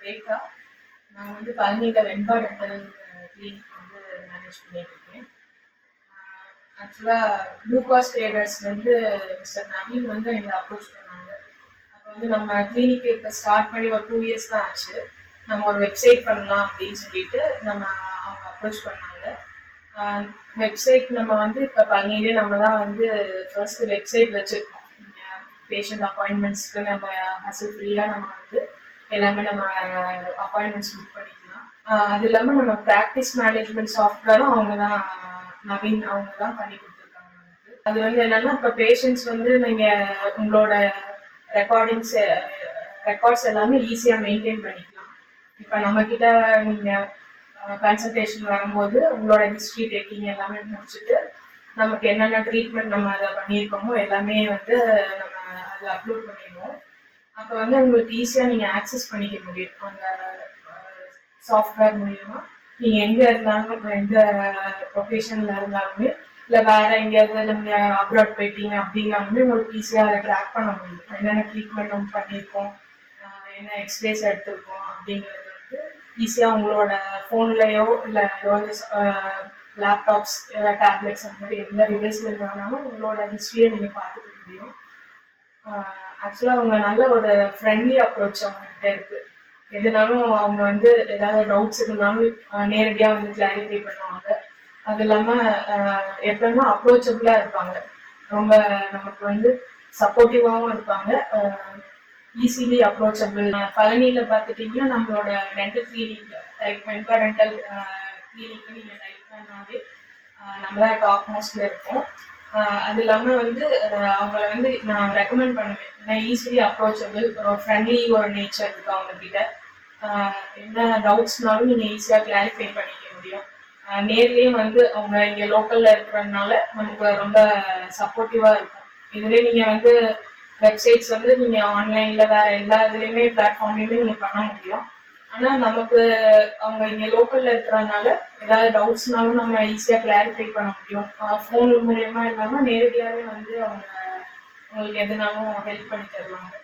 ரேகா. நான் வந்து பழனியில் வெண்பா டென்டல் கிளினிக் வந்து மேனேஜ் பண்ணிட்டு இருக்கேன். ஆக்சுவலாக ப்ளூ காஸ்ட் ட்ரேடர்ஸ்லேருந்து மிஸ்டர் நவீன் வந்து எங்களை அப்ரோச் பண்ணாங்க. அப்போ வந்து நம்ம கிளினிக் இப்போ ஸ்டார்ட் பண்ணி ஒரு 2 இயர்ஸ் தான் ஆச்சு. நம்ம ஒரு வெப்சைட் பண்ணலாம் அப்படின்னு சொல்லிட்டு அவங்க அப்ரோச் பண்ணாங்க. வெப்சைட் நம்ம வந்து இப்போ பழனியிலே நம்ம தான் வந்து ஃபர்ஸ்ட் வெப்சைட் வச்சுருக்கோம். பேஷண்ட் அப்பாயின்மெண்ட்ஸ்க்கு நம்ம ஹசல் ஃப்ரீயாக நம்ம வந்து எல்லாமே நம்ம அப்பாயின்மெண்ட்ஸ் புக் பண்ணிக்கலாம். அது இல்லாமல் நம்ம ப்ராக்டிஸ் மேனேஜ்மெண்ட் சாஃப்ட்வேரும் அவங்க தான் நவீன் அவங்க தான் பண்ணி கொடுத்துருக்காங்க. அது வந்து என்னன்னா இப்போ பேஷண்ட்ஸ் வந்து நீங்கள் உங்களோட ரெக்கார்ட்ஸ் எல்லாமே ஈஸியாக மெயின்டைன் பண்ணிக்கலாம். இப்போ நம்மக்கிட்ட நீங்கள் கன்சல்டேஷன் வரும்போது உங்களோட ஹிஸ்ட்ரி டேக்கிங் எல்லாமே முடிச்சுட்டு நமக்கு என்னென்ன ட்ரீட்மெண்ட் நம்ம அதை பண்ணியிருக்கோமோ எல்லாமே வந்து நம்ம அதில் அப்லோட் பண்ணிடுவோம். அப்போ வந்து உங்களுக்கு ஈஸியாக நீங்கள் ஆக்சஸ் பண்ணிக்க முடியும். அந்த சாஃப்ட்வேர் மூலியமாக நீங்கள் எங்கே இருந்தாலும் எந்த லொக்கேஷனில் இருந்தாலுமே இல்லை வேறு எங்கேயாவது நீங்கள் அப்ராட் போயிட்டீங்க அப்படின்னாலுமே உங்களுக்கு ஈஸியாக அதை ட்ராக் பண்ண முடியும். என்னென்ன ட்ரீட்மெண்ட் நம்ம பண்ணியிருக்கோம், என்ன எக்ஸ்ரேஸ் எடுத்திருக்கோம் அப்படிங்கிறது வந்து ஈஸியாக உங்களோட ஃபோன்லேயோ இல்லை ஏதாவது லேப்டாப்ஸ் இல்லை டேப்லெட்ஸ் அந்த மாதிரி எந்த டிவைஸில் இருந்தாலும் உங்களோட ஹிஸ்ட்ரியை நீங்கள் பார்த்துக்க முடியும். ஆக்சுவலாக அவங்க நல்ல ஒரு ஃப்ரெண்ட்லி அப்ரோச் அவங்ககிட்ட இருக்குது. எதுனாலும் அவங்க வந்து ஏதாவது டவுட்ஸ் இருந்தாலும் நேரடியாக வந்து கிளாரிஃபை பண்ணுவாங்க. அது இல்லாமல் எப்பவுமே அப்ரோச்சபிளாக இருப்பாங்க. ரொம்ப நமக்கு வந்து சப்போர்ட்டிவாகவும் இருப்பாங்க. Easily approachable. பழனியில் பார்த்துட்டிங்கன்னா நம்மளோட டென்டல் கிளினிக் வெண்பா டென்டல் கிளினிக்கு நீங்கள் டைப் பண்ணாவே நம்ம தான் டாப் மோஸ்ட்ல இருக்கோம். அது இல்லாமல் வந்து அவங்கள வந்து நான் ரெக்கமெண்ட் பண்ணுவேன். ஏன்னா ஈஸிலி அப்ரோச்சபிள், ஒரு ஃப்ரெண்ட்லி ஒரு நேச்சர் இருக்கு அவங்கக்கிட்ட. என்ன டவுட்ஸ்னாலும் நீங்கள் ஈஸியாக கிளாரிஃபை பண்ணிக்க முடியும். நேர்லேயே வந்து அவங்க இங்கே லோக்கலில் இருக்கிறதுனால நமக்கு ரொம்ப சப்போர்ட்டிவாக இருக்கும். இதுலேயே நீங்கள் வந்து வெப்சைட்ஸ் வந்து நீங்கள் ஆன்லைனில் வேறு எல்லா இதுலேயுமே பிளாட்ஃபார்ம்லேயுமே நீங்கள் பண்ண முடியும். ஆனால் நமக்கு அவங்க இங்கே லோக்கலில் இருக்கிறதுனால ஏதாவது டவுட்ஸ்னாலும் நம்ம ஈஸியாக கிளாரிஃபை பண்ண முடியும். ஃபோன் மூலயமா இல்லாமல் நேரடியாகவே வந்து அவங்க உங்களுக்கு எதுனாலும் ஹெல்ப் பண்ணி தருவாங்க.